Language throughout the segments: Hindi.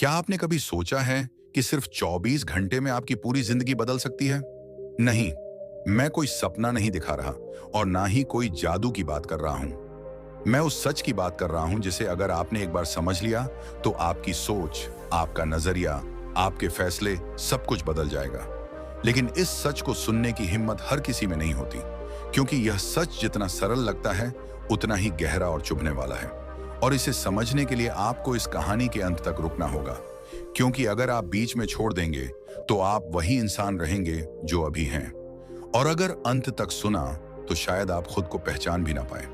क्या आपने कभी सोचा है कि सिर्फ 24 घंटे में आपकी पूरी जिंदगी बदल सकती है? नहीं, मैं कोई सपना नहीं दिखा रहा और ना ही कोई जादू की बात कर रहा हूं। मैं उस सच की बात कर रहा हूं जिसे अगर आपने एक बार समझ लिया तो आपकी सोच, आपका नजरिया, आपके फैसले सब कुछ बदल जाएगा। लेकिन इस सच को सुनने की हिम्मत हर किसी में नहीं होती, क्योंकि यह सच जितना सरल लगता है उतना ही गहरा और चुभने वाला है। और इसे समझने के लिए आपको इस कहानी के अंत तक रुकना होगा, क्योंकि अगर आप बीच में छोड़ देंगे तो आप वही इंसान रहेंगे जो अभी हैं। और अगर अंत तक सुना तो शायद आप खुद को पहचान भी ना पाए।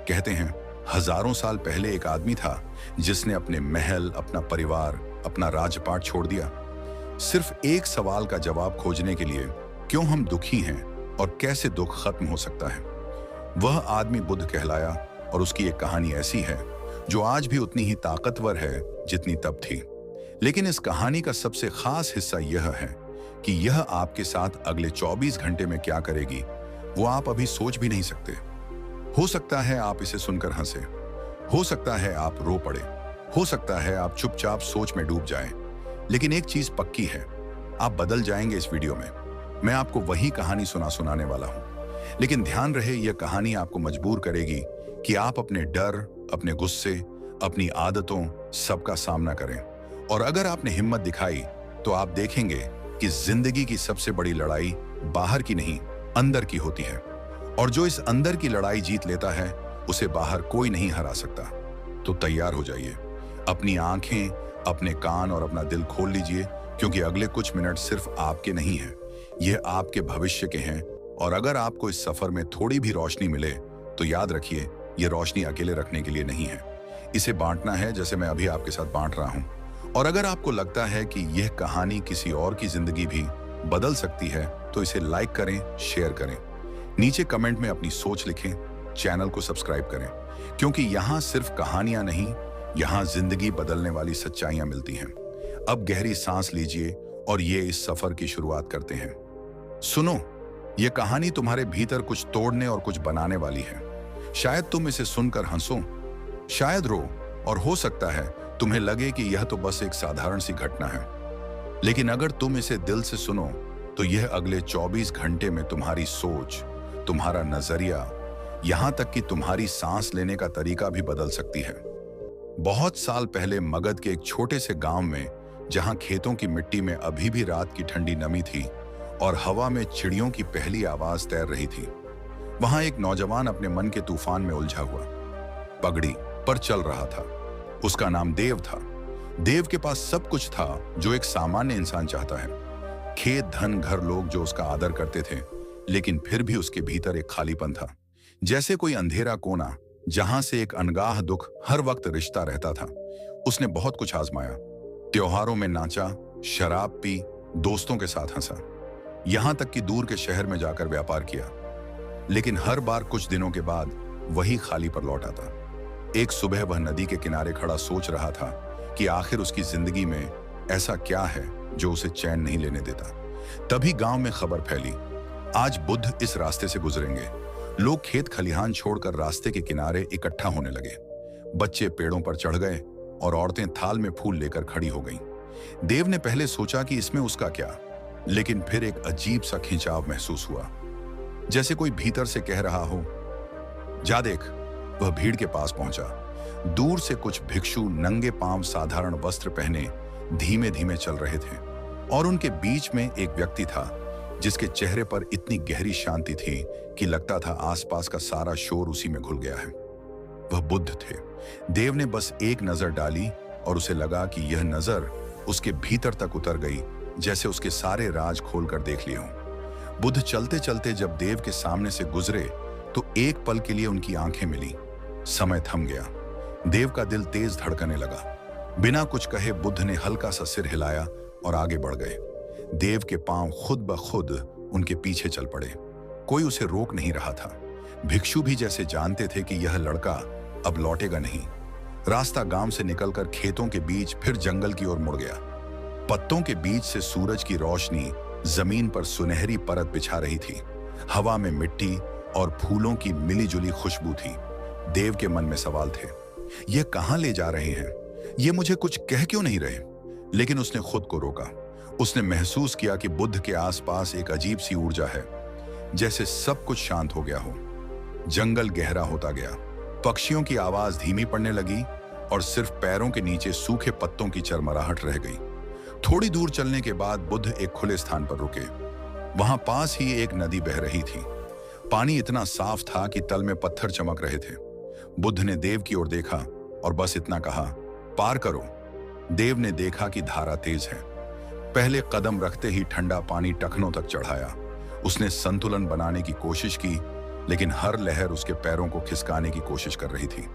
कहते हैं हजारों साल पहले एक आदमी था जिसने अपने महल, अपना परिवार, अपना राजपाट छोड़ दिया, सिर्फ एक सवाल का जवाब खोजने के लिए, क्यों हम दुखी हैं और कैसे दुख खत्म हो सकता है। वह आदमी बुद्ध कहलाया और उसकी एक कहानी ऐसी है जो आज भी उतनी ही ताकतवर है जितनी तब थी। लेकिन इस कहानी का सबसे खास हिस्सा यह है कि यह आपके साथ अगले 24 घंटे में क्या करेगी वो आप अभी सोच भी नहीं सकते। हो सकता है आप इसे सुनकर हंसे, हो सकता है आप रो पड़े, हो सकता है आप चुपचाप सोच में डूब जाएं। लेकिन एक चीज पक्की है, आप बदल जाएंगे। इस वीडियो में मैं आपको वही कहानी सुनाने वाला हूं। लेकिन ध्यान रहे, यह कहानी आपको मजबूर करेगी कि आप अपने डर, अपने गुस्से, अपनी आदतों सबका सामना करें। और अगर आपने हिम्मत दिखाई तो आप देखेंगे कि जिंदगी की सबसे बड़ी लड़ाई बाहर की नहीं, अंदर की होती है। और जो इस अंदर की लड़ाई जीत लेता है उसे बाहर कोई नहीं हरा सकता। तो तैयार हो जाइए, अपनी आंखें, अपने कान और अपना दिल खोल लीजिए, क्योंकि अगले कुछ मिनट सिर्फ आपके नहीं हैं, यह आपके भविष्य के हैं। और अगर आपको इस सफर में थोड़ी भी रोशनी मिले तो याद रखिए, यह रोशनी अकेले रखने के लिए नहीं है, इसे बांटना है, जैसे मैं अभी आपके साथ बांट रहा हूं। और अगर आपको लगता है कि यह कहानी किसी और की जिंदगी भी बदल सकती है तो इसे लाइक करें, शेयर करें, नीचे कमेंट में अपनी सोच लिखें, चैनल को सब्सक्राइब करें, क्योंकि यहां सिर्फ कहानियां नहीं, यहां जिंदगी बदलने वाली सच्चाइयां मिलती हैं। अब गहरी सांस लीजिए और ये इस सफर की शुरुआत करते हैं। सुनो, यह कहानी तुम्हारे भीतर कुछ तोड़ने और कुछ बनाने वाली है। शायद तुम इसे सुनकर हंसो, शायद रो, और हो सकता है तुम्हें लगे कि यह तो बस एक साधारण सी घटना है। लेकिन अगर तुम इसे दिल से सुनो तो यह अगले 24 घंटे में तुम्हारी सोच, तुम्हारा नजरिया, यहां तक कि तुम्हारी सांस लेने का तरीका भी बदल सकती है। बहुत साल पहले मगध के एक छोटे से गांव में, जहां खेतों की मिट्टी में अभी भी रात की ठंडी नमी थी और हवा में चिड़ियों की पहली आवाज तैर रही थी, वहां एक नौजवान अपने मन के तूफान में उलझा हुआ पगड़ी पर चल रहा था। उसका नाम देव था। देव के पास सब कुछ था जो एक सामान्य इंसान चाहता है, खेत, धन, घर, लोग जो उसका आदर करते थे। लेकिन फिर भी उसके भीतर एक खालीपन था, जैसे कोई अंधेरा कोना जहां से एक अनगाह दुख हर वक्त रिश्ता रहता था। उसने बहुत कुछ आजमाया, त्योहारों में नाचा, शराब पी, दोस्तों के साथ हंसा, यहां तक कि दूर के शहर में जाकर व्यापार किया। लेकिन हर बार कुछ दिनों के बाद वही खाली पर लौट आता। एक सुबह वह नदी के किनारे खड़ा सोच रहा था कि आखिर उसकी जिंदगी में ऐसा क्या है जो उसे चैन नहीं लेने देता। तभी गांव में खबर फैली, आज बुद्ध इस रास्ते से गुजरेंगे। लोग खेत खलिहान छोड़कर रास्ते के किनारे इकट्ठा होने लगे। बच्चे पेड़ों पर चढ़ गए और औरतें थाल में फूल लेकर खड़ी हो गईं। देव ने पहले सोचा कि इसमें उसका क्या, लेकिन फिर एक अजीब सा खिंचाव महसूस हुआ, जैसे कोई भीतर से कह रहा हो, जा देख। वह भीड़ के पास पहुंचा। दूर से कुछ भिक्षु नंगे पांव, साधारण वस्त्र पहने, धीमे धीमे चल रहे थे। और उनके बीच में एक व्यक्ति था जिसके चेहरे पर इतनी गहरी शांति थी कि लगता था आसपास का सारा शोर उसी में घुल गया है। वह बुद्ध थे। देव ने बस एक नजर डाली और उसे लगा कि यह नजर उसके भीतर तक उतर गई, जैसे उसके सारे राज खोलकर देख लिए हों। बुद्ध चलते चलते जब देव के सामने से गुजरे तो एक पल के लिए उनकी आंखें मिली। समय थम गया। देव का दिल तेज धड़कने लगा। बिना कुछ कहे बुद्ध ने हल्का सा सिर हिलाया और आगे बढ़ गए। देव के पांव खुद ब खुद उनके पीछे चल पड़े। कोई उसे रोक नहीं रहा था। भिक्षु भी जैसे जानते थे कि यह लड़का अब लौटेगा नहीं। रास्ता गांव से निकलकर खेतों के बीच फिर जंगल की ओर मुड़ गया। पत्तों के बीच से सूरज की रोशनी जमीन पर सुनहरी परत बिछा रही थी। हवा में मिट्टी और फूलों की मिलीजुली खुशबू थी। देव के मन में सवाल थे, ये कहां ले जा रहे हैं? ये मुझे कुछ कह क्यों नहीं रहे? लेकिन उसने खुद को रोका। उसने महसूस किया कि बुद्ध के आसपास एक अजीब सी ऊर्जा है, जैसे सब कुछ शांत हो गया हो। जंगल गहरा होता गया, पक्षियों की आवाज धीमी पड़ने लगी और सिर्फ पैरों के नीचे सूखे पत्तों की चरमराहट रह गई। थोड़ी दूर चलने के बाद बुद्ध एक खुले स्थान पर रुके। वहां पास ही एक नदी बह रही थी। पानी इतना साफ था कि तल में पत्थर चमक रहे थे। बुद्ध ने देव की ओर देखा और बस इतना कहा, पार करो। देव ने देखा कि धारा तेज है। पहले कदम रखते ही ठंडा पानी टखनों तक चढ़ाया। उसने संतुलन बनाने की कोशिश की, लेकिन हर लहर उसके पैरों को खिसकाने की कोशिश कर रही थी।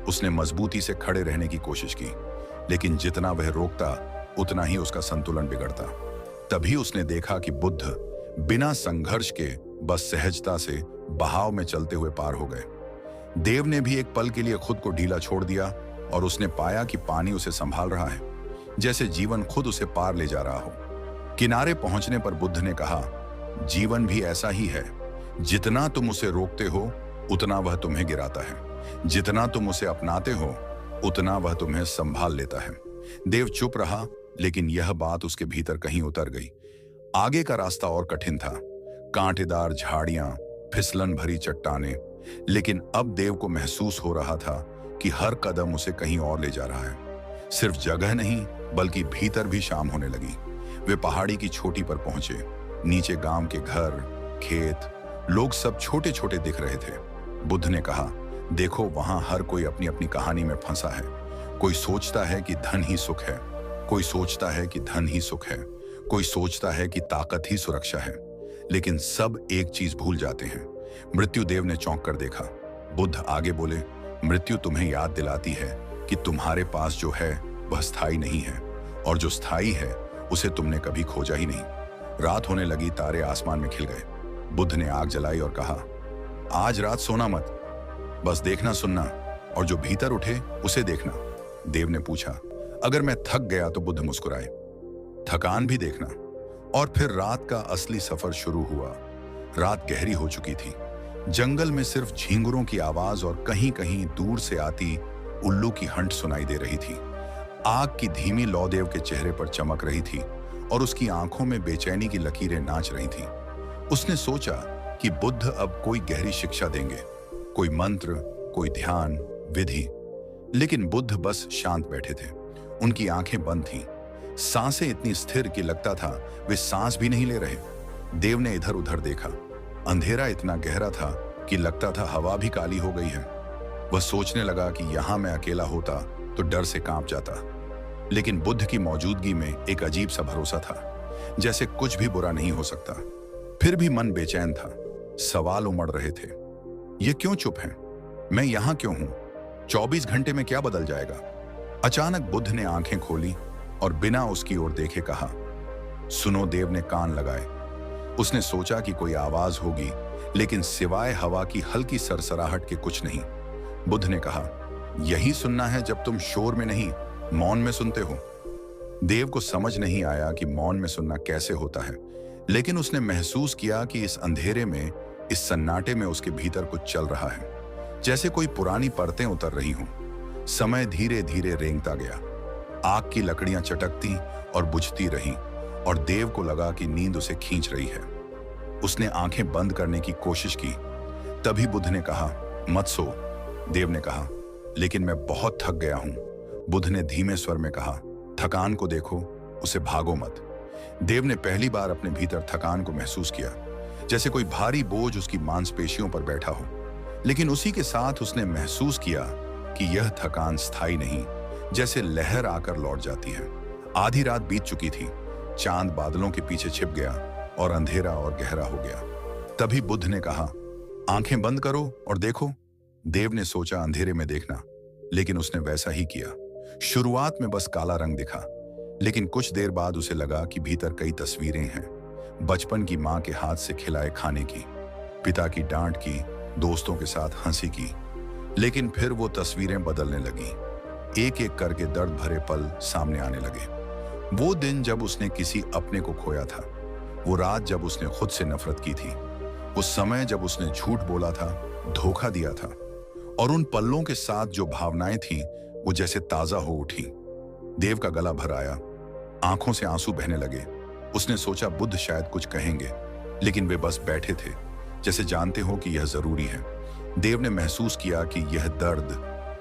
उसने मजबूती से खड़े रहने की कोशिश की, लेकिन जितना वह रोकता उतना ही उसका संतुलन बिगड़ता। तभी उसने देखा कि बुद्ध बिना संघर्ष के बस सहजता से बहाव में चलते हुए पार हो गए। देव ने भी एक पल के लिए खुद को ढीला छोड़ दिया और उसने पाया कि पानी उसे संभाल रहा है, जैसे जीवन खुद उसे पार ले जा रहा हो। किनारे पहुंचने पर बुद्ध ने कहा, जीवन भी ऐसा ही है। जितना तुम उसे रोकते हो उतना वह तुम्हें गिराता है, जितना तुम उसे अपनाते हो उतना वह तुम्हें संभाल लेता है। देव चुप रहा, लेकिन यह बात उसके भीतर कहीं उतर गई। आगे का रास्ता और कठिन था, कांटेदार झाड़ियां, फिसलन भरी चट्टानें, लेकिन अब देव को महसूस हो रहा था कि हर कदम उसे कहीं और ले जा रहा है। सिर्फ जगह नहीं, बल्कि भीतर भी शाम होने लगी। वे पहाड़ी की चोटी पर पहुंचे। नीचे गांव के घर, खेत, लोग सब छोटे छोटे दिख रहे थे। बुद्ध ने कहा, देखो वहां हर कोई अपनी अपनी कहानी में फंसा है। कोई सोचता है कि धन ही सुख है, कोई सोचता है कि धन ही सुख है, कोई सोचता है कि ताकत ही सुरक्षा है, लेकिन सब एक चीज भूल जाते हैं, मृत्यु। देव ने चौंक कर देखा। बुद्ध आगे बोले, मृत्यु तुम्हें याद दिलाती है कि तुम्हारे पास जो है वह स्थायी नहीं है, और जो स्थायी है उसे तुमने कभी खोजा ही नहीं। रात होने लगी, तारे आसमान में खिल गए। बुद्ध ने आग जलाई और कहा, आज रात सोना मत, बस देखना सुनना, और जो भीतर उठे उसे देखना। देव ने पूछा, अगर मैं थक गया? तो बुद्ध मुस्कुराए, थकान भी देखना। और फिर रात का असली सफर शुरू हुआ। रात गहरी हो चुकी थी। जंगल में सिर्फ झींगुरों की आवाज और कहीं कहीं दूर से आती उल्लू की हंट सुनाई दे रही थी। आग की धीमी लौ देव के चेहरे पर चमक रही थी और उसकी आंखों में बेचैनी की लकीरें नाच रही थीं। उसने सोचा कि बुद्ध अब कोई गहरी शिक्षा देंगे, कोई मंत्र, कोई ध्यान, विधि। लेकिन बुद्ध बस शांत बैठे थे। उनकी आंखें बंद थीं, सांसें इतनी स्थिर कि लगता था वे सांस भी नहीं ले रहे। देव ने इधर उधर देखा। अंधेरा इतना गहरा था कि लगता था हवा भी काली हो गई है। वह सोचने लगा कि यहां मैं अकेला होता तो डर से कांप जाता, लेकिन बुद्ध की मौजूदगी में एक अजीब सा भरोसा था, जैसे कुछ भी बुरा नहीं हो सकता। फिर भी मन बेचैन था। सवाल उमड़ रहे थे, ये क्यों चुप हैं? मैं यहां क्यों हूं? 24 घंटे में क्या बदल जाएगा? अचानक बुद्ध ने आंखें खोली और बिना उसकी ओर देखे कहा, सुनो। देव ने कान लगाए। उसने सोचा कि कोई आवाज होगी, लेकिन सिवाय हवा की हल्की सरसराहट के कुछ नहीं। बुद्ध ने कहा, यही सुनना है जब तुम शोर में नहीं, मौन में सुनते हो। देव को समझ नहीं आया कि मौन में सुनना कैसे होता है, लेकिन उसने महसूस किया कि इस अंधेरे में, इस सन्नाटे में उसके भीतर कुछ चल रहा है, जैसे कोई पुरानी परतें उतर रही हों। समय धीरे धीरे रेंगता गया। आग की लकड़ियां चटकती और बुझती रहीं, और देव को लगा कि नींद उसे खींच रही है। उसने आंखें बंद करने की कोशिश की। तभी बुद्ध ने कहा, मत सो। देव ने कहा, लेकिन मैं बहुत थक गया हूं। बुद्ध ने धीमे स्वर में कहा, थकान को देखो, उसे भागो मत। देव ने पहली बार अपने भीतर थकान को महसूस किया, जैसे कोई भारी बोझ उसकी मांसपेशियों पर बैठा हो। लेकिन उसी के साथ उसने महसूस किया कि यह थकान स्थायी नहीं, जैसे लहर आकर लौट जाती है। आधी रात बीत चुकी थी। चांद बादलों के पीछे छिप गया और अंधेरा और गहरा हो गया। तभी बुद्ध ने कहा, आंखें बंद करो और देखो। देव ने सोचा अंधेरे में देखना, लेकिन उसने वैसा ही किया। शुरुआत में बस काला रंग दिखा, लेकिन कुछ देर बाद उसे लगा कि भीतर कई तस्वीरें हैं। बचपन की मां के हाथ से खिलाए खाने की, पिता की डांट की, दोस्तों के साथ हंसी की। लेकिन फिर वो तस्वीरें बदलने लगी। एक एक करके दर्द भरे पल सामने आने लगे। वो दिन जब उसने किसी अपने को खोया था, वो रात जब उसने खुद से नफरत की थी, वो समय जब उसने झूठ बोला था, धोखा दिया था, और उन पल्लों के साथ जो भावनाएं थीं वो जैसे ताजा हो उठी। देव का गला भर आया। आंखों से आंसू बहने लगे। उसने सोचा बुद्ध शायद कुछ कहेंगे, लेकिन वे बस बैठे थे, जैसे जानते हो कि यह जरूरी है। देव ने महसूस किया कि यह दर्द,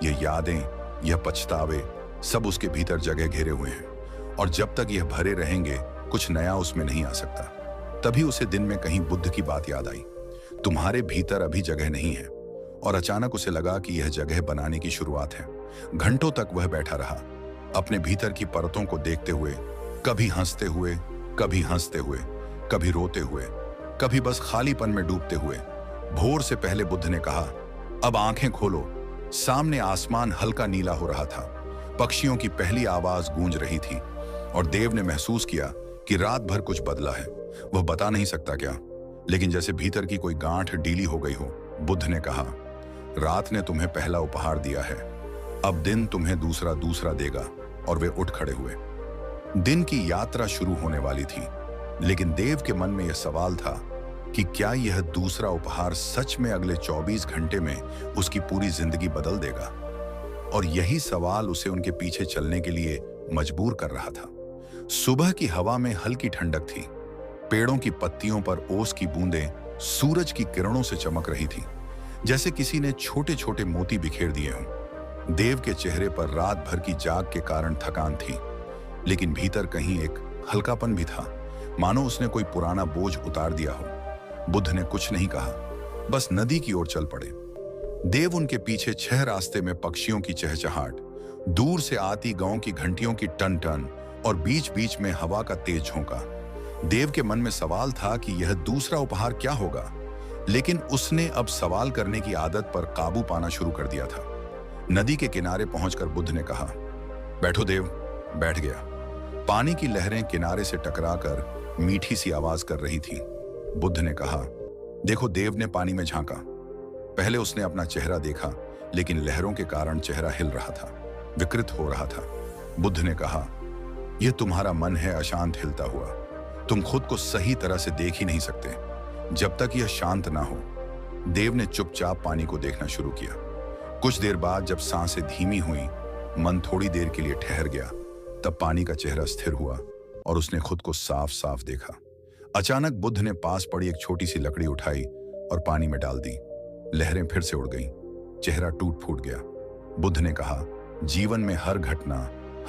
यह यादें, यह पछतावे सब उसके भीतर जगह घेरे हुए हैं, और जब तक यह भरे रहेंगे कुछ नया उसमें नहीं आ सकता। तभी उसे दिन में कहीं बुद्ध की बात याद आई, तुम्हारे भीतर अभी जगह नहीं है। और अचानक उसे लगा कि यह जगह बनाने की शुरुआत है। घंटों तक वह बैठा रहा, अपने भीतर की परतों को देखते हुए, कभी हंसते हुए, कभी हंसते हुए, कभी रोते हुए, कभी बस खालीपन में डूबते हुए। भोर से पहले बुद्ध ने कहा, अब आंखें खोलो। सामने आसमान हल्का नीला हो रहा था, पक्षियों की पहली आवाज गूंज रही थी, और देव ने महसूस किया कि रात भर कुछ बदला है। वह बता नहीं सकता क्या, लेकिन जैसे भीतर की कोई गांठ ढीली हो गई हो। बुद्ध ने कहा, रात ने तुम्हें पहला उपहार दिया है, अब दिन तुम्हें दूसरा दूसरा देगा। और वे उठ खड़े हुए। दिन की यात्रा शुरू होने वाली थी, लेकिन देव के मन में यह सवाल था कि क्या यह दूसरा उपहार सच में अगले 24 घंटे में उसकी पूरी जिंदगी बदल देगा। और यही सवाल उसे उनके पीछे चलने के लिए मजबूर कर रहा था। सुबह की हवा में हल्की ठंडक थी, पेड़ों की पत्तियों पर ओस की बूंदें सूरज की किरणों से चमक रही थी, जैसे किसी ने छोटे छोटे मोती बिखेर दिए हों। देव के चेहरे पर रात भर की जाग के कारण थकान थी, लेकिन भीतर कहीं एक हल्कापन भी था, मानो उसने कोई पुराना बोझ उतार दिया हो। बुद्ध ने कुछ नहीं कहा, बस नदी की ओर चल पड़े। देव उनके पीछे 6 रास्ते में पक्षियों की चहचहाट, दूर से आती गांव की घंटियों की टन टन, और बीच बीच में हवा का तेज झोंका। देव के मन में सवाल था कि यह दूसरा उपहार क्या होगा, लेकिन उसने अब सवाल करने की आदत पर काबू पाना शुरू कर दिया था। नदी के किनारे पहुंचकर बुद्ध ने कहा, बैठो देव। बैठ गया। पानी की लहरें किनारे से टकराकर मीठी सी आवाज कर रही थी। बुद्ध ने कहा, देखो। देव ने पानी में झांका। पहले उसने अपना चेहरा देखा, लेकिन लहरों के कारण चेहरा हिल रहा था, विकृत हो रहा था। बुद्ध ने कहा, यह तुम्हारा मन है अशांत हिलता हुआ। तुम खुद को सही तरह से देख ही नहीं सकते जब तक यह शांत ना हो। देव ने चुपचाप पानी को देखना शुरू किया। कुछ देर बाद जब सांसें धीमी हुई, मन थोड़ी देर के लिए ठहर गया, तब पानी का चेहरा स्थिर हुआ और उसने खुद को साफ साफ देखा। अचानक बुद्ध ने पास पड़ी एक छोटी सी लकड़ी उठाई और पानी में डाल दी। लहरें फिर से उड़ गईं, चेहरा टूट फूट गया। बुद्ध ने कहा, जीवन में हर घटना,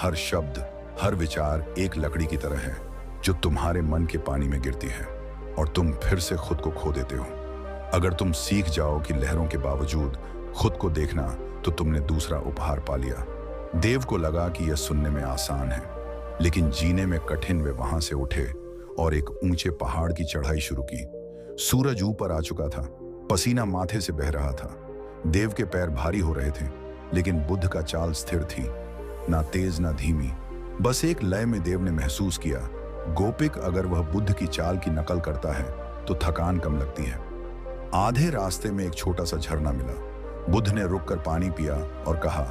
हर शब्द, हर विचार एक लकड़ी की तरह है जो तुम्हारे मन के पानी में गिरती है और तुम फिर से खुद को खो देते हो। अगर तुम सीख जाओ कि लहरों के बावजूद खुद को देखना, तो तुमने दूसरा उपहार पा लिया। देव को लगा कि यह सुनने में आसान है, लेकिन जीने में कठिन। वे वहां से उठे और एक ऊंचे पहाड़ की चढ़ाई शुरू की। सूरज ऊपर आ चुका था, पसीना माथे से बह रहा था। देव के पैर भारी हो रहे थे, लेकिन बुद्ध का चाल स्थिर थी, ना तेज ना धीमी, बस एक लय में। देव ने महसूस किया, गोपिक अगर वह बुद्ध की चाल की नकल करता है तो थकान कम लगती है। आधे रास्ते में एक छोटा सा झरना मिला। बुद्ध ने रुककर पानी पिया और कहा,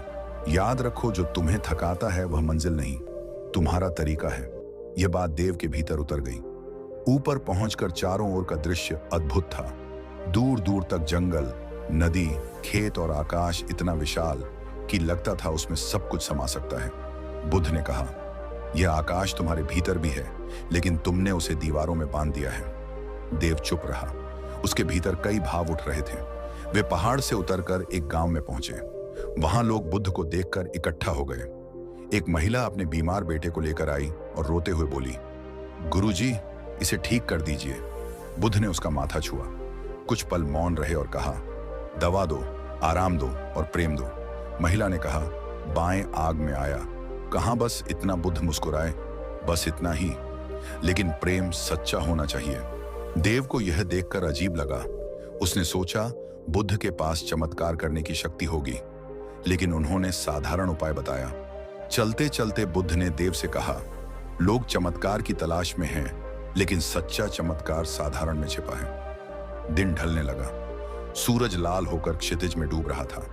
याद रखो, जो तुम्हें थकाता है वह मंजिल नहीं, तुम्हारा तरीका है। यह बात देव के भीतर उतर गई। ऊपर पहुंचकर चारों ओर का दृश्य अद्भुत था। दूर दूर तक जंगल, नदी, खेत और आकाश इतना विशाल कि लगता था उसमें सब कुछ समा सकता है। बुद्ध ने कहा, यह आकाश तुम्हारे भीतर भी है, लेकिन तुमने उसे दीवारों में बांध दिया है। देव चुप रहा। उसके भीतर कई भाव उठ रहे थे। वे पहाड़ से उतरकर एक गांव में पहुंचे। वहां लोग बुद्ध को देखकर इकट्ठा हो गए। एक महिला अपने बीमार बेटे को लेकर आई और रोते हुए बोली, गुरुजी, इसे ठीक कर दीजिए। बुद्ध ने उसका माथा छुआ, कुछ पल मौन रहे और कहा, दवा दो, आराम दो और प्रेम दो। महिला ने कहा, बाएं आग में आया। कहां बस इतना। बुद्ध मुस्कुराए, बस इतना ही, लेकिन प्रेम सच्चा होना चाहिए। देव को यह देखकर अजीब लगा। उसने सोचा, बुद्ध के पास चमत्कार करने की शक्ति होगी, लेकिन उन्होंने साधारण उपाय बताया। चलते चलते बुद्ध ने देव से कहा, लोग चमत्कार की तलाश में हैं, लेकिन सच्चा चमत्कार साधारण में छिपा है। दिन ढलने लगा। सूरज लाल होकर क्षितिज में डूब रहा था।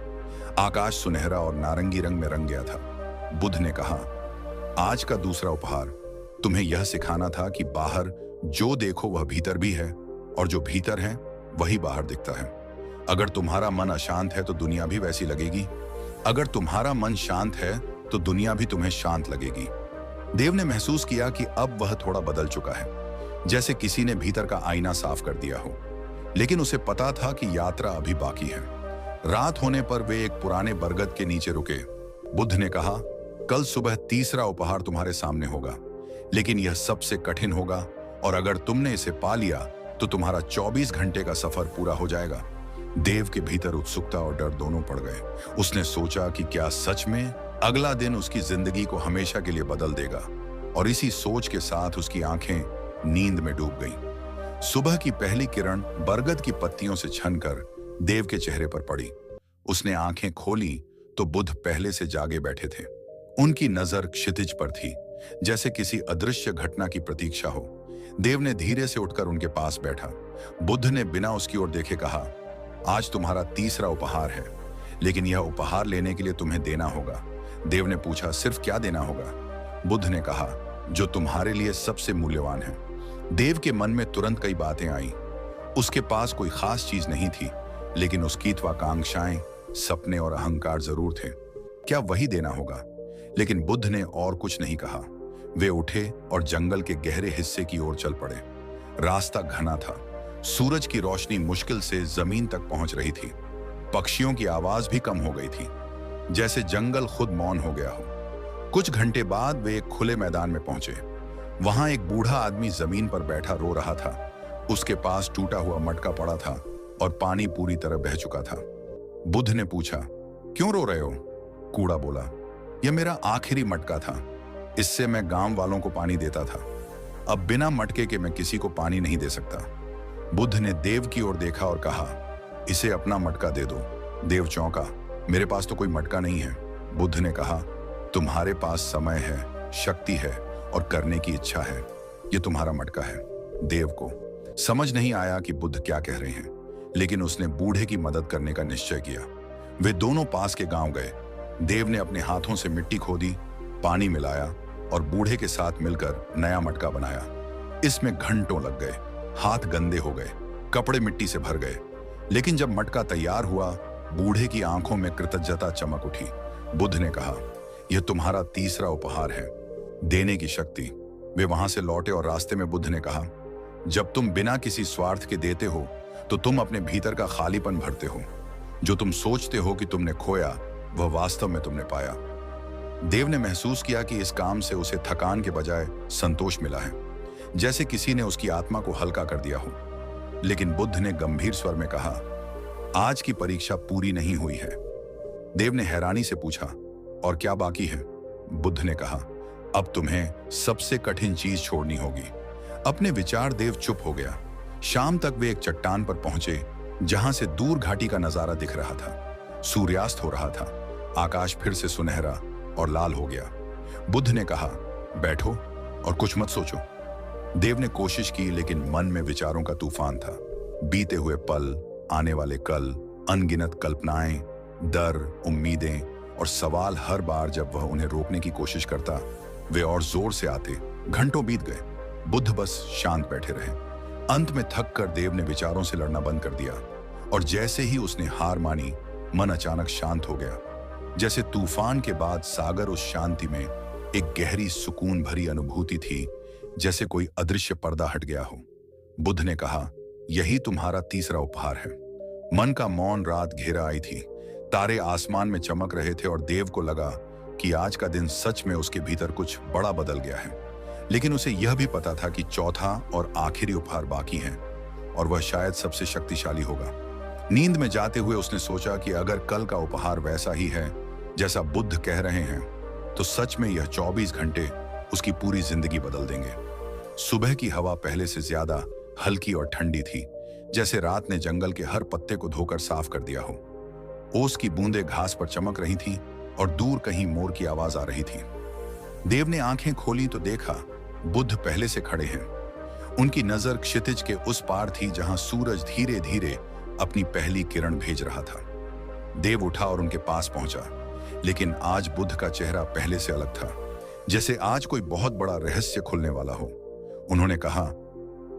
आकाश सुनहरा और नारंगी रंग में रंग गया था। बुद्ध ने कहा, आज का दूसरा उपहार तुम्हें यह सिखाना था कि बाहर जो देखो वह भीतर भी है, और जो भीतर है वही बाहर दिखता है। अगर तुम्हारा मन अशांत है तो दुनिया भी वैसी लगेगी। अगर तुम्हारा मन शांत है तो दुनिया भी तुम्हें शांत लगेगी। देव ने महसूस किया कि अब वह थोड़ा बदल चुका है, जैसे किसी ने भीतर का आईना साफ कर दिया हो। लेकिन उसे पता था कि यात्रा अभी बाकी है। रात होने पर वे एक पुराने बरगद के नीचे रुके। बुद्ध ने कहा, कल सुबह तीसरा उपहार तुम्हारे सामने होगा, लेकिन यह सबसे कठिन होगा, और अगर तुमने इसे पा लिया तो तुम्हारा 24 घंटे का सफर पूरा हो जाएगा। देव के भीतर उत्सुकता और डर दोनों पड़ गए। उसने सोचा कि क्या सच में अगला दिन उसकी जिंदगी को हमेशा के लिए बदल देगा, और इसी सोच के साथ उसकी आंखें नींद में डूब गईं। सुबह की पहली किरण बरगद की पत्तियों से छनकर देव के चेहरे पर पड़ी। उसने आंखें खोली तो बुद्ध पहले से जागे बैठे थे। उनकी नजर क्षितिज पर थी, जैसे किसी अदृश्य घटना की प्रतीक्षा हो। देव ने धीरे से उठकर उनके पास बैठा। बुद्ध ने बिना उसकी ओर देखे कहा, आज तुम्हारा तीसरा उपहार है, लेकिन यह उपहार लेने के लिए तुम्हें देना होगा। देव ने पूछा, सिर्फ क्या देना होगा? बुद्ध ने कहा, जो तुम्हारे लिए सबसे मूल्यवान है। देव के मन में तुरंत कई बातें आईं। उसके पास कोई खास चीज नहीं थी, लेकिन उसकी महत्वाकांक्षाएं, सपने और अहंकार जरूर थे। क्या वही देना होगा? लेकिन बुद्ध ने और कुछ नहीं कहा। वे उठे और जंगल के गहरे हिस्से की ओर चल पड़े। रास्ता घना था। सूरज की रोशनी मुश्किल से जमीन तक पहुंच रही थी। पक्षियों की आवाज भी कम हो गई थी, जैसे जंगल खुद मौन हो गया हो। कुछ घंटे बाद वे एक खुले मैदान में पहुंचे। वहां एक बूढ़ा आदमी जमीन पर बैठा रो रहा था। उसके पास टूटा हुआ मटका पड़ा था और पानी पूरी तरह बह चुका था। बुद्ध ने पूछा, क्यों रो रहे हो? कूड़ा बोला, यह मेरा आखिरी मटका था। इससे मैं गांव वालों को पानी देता था। अब बिना मटके के मैं किसी को पानी नहीं दे सकता। बुद्ध ने देव की ओर देखा और कहा, इसे अपना मटका दे दो। देव चौंका, मेरे पास तो कोई मटका नहीं है। बुद्ध ने कहा, तुम्हारे पास समय है, शक्ति है और करने की इच्छा है। यह तुम्हारा मटका है। देव को समझ नहीं आया कि बुद्ध क्या कह रहे हैं, लेकिन उसने बूढ़े की मदद करने का निश्चय किया। वे दोनों पास के गांव गए। देव ने अपने हाथों से मिट्टी खोदी, पानी मिलाया और बूढ़े के साथ मिलकर नया मटका बनाया। इसमें घंटों लग गए। हाथ गंदे हो गए, कपड़े मिट्टी से भर गए, लेकिन जब मटका तैयार हुआ, बूढ़े की आंखों में कृतज्ञता चमक उठी। बुद्ध ने कहा, यह तुम्हारा तीसरा उपहार है, देने की शक्ति। वे वहां से लौटे और रास्ते में बुद्ध ने कहा, जब तुम बिना किसी स्वार्थ के देते हो तो तुम अपने भीतर का खालीपन भरते हो। जो तुम सोचते हो कि तुमने खोया, वह वास्तव में तुमने पाया। देव ने महसूस किया कि इस काम से उसे थकान के बजाय संतोष मिला है, जैसे किसी ने उसकी आत्मा को हल्का कर दिया हो। लेकिन बुद्ध ने गंभीर स्वर में कहा, आज की परीक्षा पूरी नहीं हुई है। देव ने हैरानी से पूछा, और क्या बाकी है? बुद्ध ने कहा, अब तुम्हें सबसे कठिन चीज छोड़नी होगी। अपने विचार देव चुप हो गया। शाम तक वे एक चट्टान पर पहुंचे, जहां से दूर घाटी का नजारा दिख रहा था। सूर्यास्त हो रहा था। आकाश फिर से सुनहरा और लाल हो गया। बुद्ध ने कहा, बैठो और कुछ मत सोचो। देव ने कोशिश की, लेकिन मन में विचारों का तूफान था। बीते हुए पल, आने वाले कल, अनगिनत कल्पनाएं, डर, उम्मीदें और सवाल। हर बार जब वह उन्हें रोकने की कोशिश करता, वे और जोर से आते। घंटों बीत गए। बुद्ध बस शांत बैठे रहे। अंत में थक कर देव ने विचारों से लड़ना बंद कर दिया, और जैसे ही उसने हार मानी, मन अचानक शांत हो गया। जैसे तूफान के बाद सागर, उस शांति में एक गहरी सुकून भरी अनुभूति थी, जैसे कोई अदृश्य पर्दा हट गया हो। बुद्ध ने कहा, यही तुम्हारा तीसरा उपहार है। मन का मौन रात घेरा आई थी। तारे आसमान में चमक रहे थे और देव को लगा कि आज का दिन सच में उसके भीतर कुछ बड़ा बदल गया है। लेकिन उसे यह भी पता था कि चौथा और आखिरी उपहार बाकी है, और वह शायद सबसे शक्तिशाली होगा। नींद में जाते हुए उसने सोचा कि अगर कल का उपहार वैसा ही है जैसा बुद्ध कह रहे हैं, तो सच में यह 24 घंटे उसकी पूरी जिंदगी बदल देंगे। सुबह की हवा पहले से ज्यादा हल्की और ठंडी थी, जैसे रात ने जंगल के हर पत्ते को धोकर साफ कर दिया हो। ओस की बूंदें घास पर चमक रही थीं और दूर कहीं मोर की आवाज आ रही थी। देव ने आंखें खोली तो देखा, बुद्ध पहले से खड़े हैं। उनकी नजर क्षितिज के उस पार थी, जहां सूरज धीरे धीरे अपनी पहली किरण भेज रहा था। देव उठा और उनके पास पहुंचा, लेकिन आज बुद्ध का चेहरा पहले से अलग था, जैसे आज कोई बहुत बड़ा रहस्य खुलने वाला हो। उन्होंने कहा,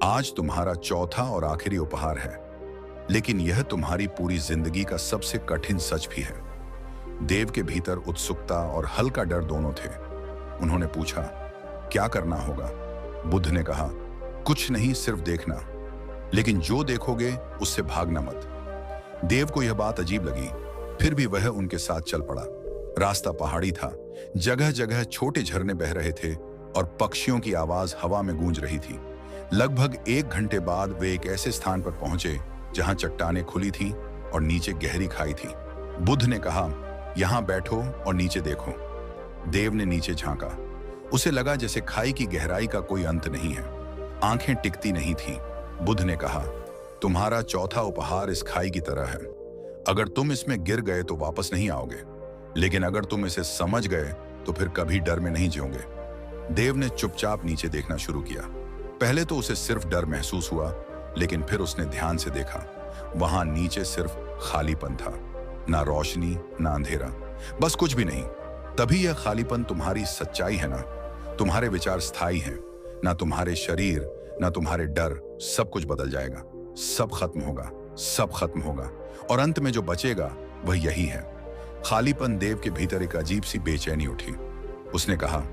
आज तुम्हारा चौथा और आखिरी उपहार है, लेकिन यह तुम्हारी पूरी जिंदगी का सबसे कठिन सच भी है। देव के भीतर उत्सुकता और हल्का डर दोनों थे। उन्होंने पूछा, क्या करना होगा? बुद्ध ने कहा, कुछ नहीं, सिर्फ देखना, लेकिन जो देखोगे उससे भागना मत। देव को यह बात अजीब लगी, फिर भी वह उनके साथ चल पड़ा। रास्ता पहाड़ी था, जगह जगह छोटे झरने बह रहे थे और पक्षियों की आवाज हवा में गूंज रही थी। लगभग 1 घंटे बाद वे एक ऐसे स्थान पर पहुंचे जहां चट्टानें खुली थीं और नीचे गहरी खाई थी। बुद्ध ने कहा, यहां बैठो और नीचे देखो। देव ने नीचे झांका। उसे लगा जैसे खाई की गहराई का कोई अंत नहीं है। आंखें टिकती नहीं थीं। बुद्ध ने कहा, तुम्हारा चौथा उपहार इस खाई की तरह है। अगर तुम इसमें गिर गए तो वापस नहीं आओगे, लेकिन अगर तुम इसे समझ गए तो फिर कभी डर में नहीं जियोगे। देव ने चुपचाप नीचे देखना शुरू किया। पहले तो उसे सिर्फ डर महसूस हुआ, लेकिन फिर उसने ध्यान से देखा। वहां नीचे सिर्फ खालीपन था, ना रोशनी ना अंधेरा, बस कुछ भी नहीं। तभी यह खालीपन तुम्हारी सच्चाई है ना। तुम्हारे विचार स्थायी हैं, ना तुम्हारे शरीर ना तुम्हारे डर। सब कुछ बदल जाएगा, सब खत्म होगा, सब खत्म होगा, और अंत में जो बचेगा वह यही है। खालीपन। देव के भीतर एक अजीब सी बेचैनी उठी। उसने कहा,